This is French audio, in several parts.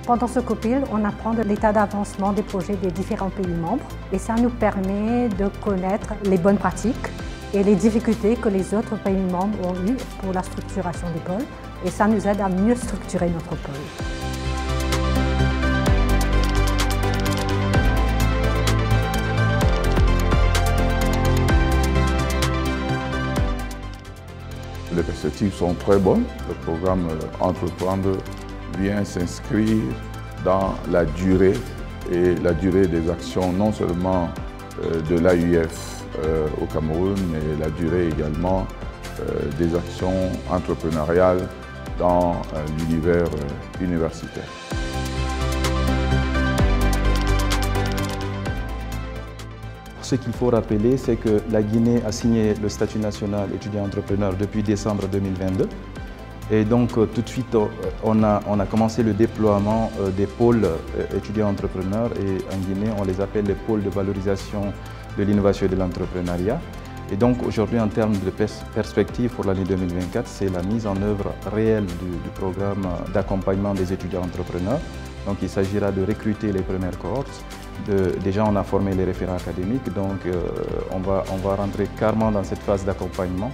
Pendant ce copil, on apprend de l'état d'avancement des projets des différents pays membres et ça nous permet de connaître les bonnes pratiques et les difficultés que les autres pays membres ont eues pour la structuration des pôles et ça nous aide à mieux structurer notre pôle. Les perspectives sont très bonnes. Le programme Entreprendre vient s'inscrire dans la durée et la durée des actions non seulement de l'AUF au Cameroun, mais la durée également des actions entrepreneuriales dans l'univers universitaire. Ce qu'il faut rappeler, c'est que la Guinée a signé le statut national étudiant-entrepreneur depuis décembre 2022. Et donc tout de suite, on a commencé le déploiement des pôles étudiants-entrepreneurs et en Guinée, on les appelle les pôles de valorisation de l'innovation et de l'entrepreneuriat. Et donc aujourd'hui, en termes de perspective pour l'année 2024, c'est la mise en œuvre réelle du programme d'accompagnement des étudiants-entrepreneurs. Donc il s'agira de recruter les premières cohortes. Déjà, on a formé les référents académiques, donc on va rentrer carrément dans cette phase d'accompagnement.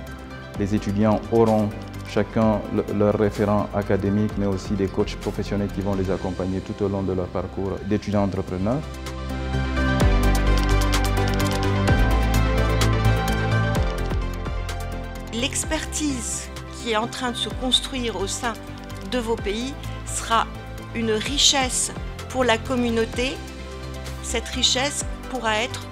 Les étudiants auront chacun leur référent académique, mais aussi des coachs professionnels qui vont les accompagner tout au long de leur parcours d'étudiants entrepreneurs. L'expertise qui est en train de se construire au sein de vos pays sera une richesse pour la communauté. Cette richesse pourra être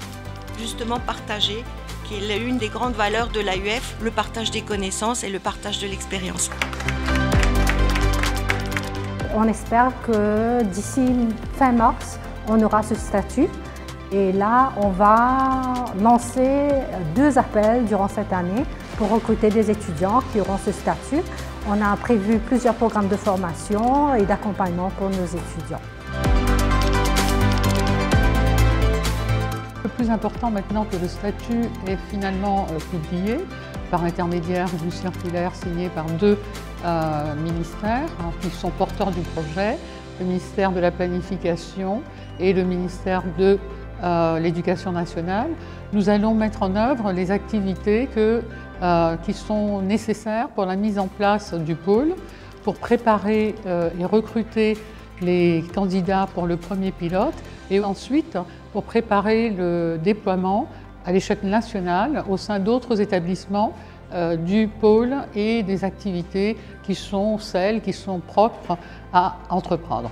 justement partagée, qui est l'une des grandes valeurs de l'AUF, le partage des connaissances et le partage de l'expérience. On espère que d'ici fin mars, on aura ce statut. Et là, on va lancer 2 appels durant cette année pour recruter des étudiants qui auront ce statut. On a prévu plusieurs programmes de formation et d'accompagnement pour nos étudiants. Le plus important maintenant que le statut est finalement publié par intermédiaire du circulaire signé par 2 ministères qui sont porteurs du projet, le ministère de la Planification et le ministère de l'Éducation nationale. Nous allons mettre en œuvre les activités qui sont nécessaires pour la mise en place du pôle, pour préparer et recruter les candidats pour le premier pilote et ensuite pour préparer le déploiement à l'échelle nationale au sein d'autres établissements du pôle et des activités qui sont celles qui sont propres à entreprendre.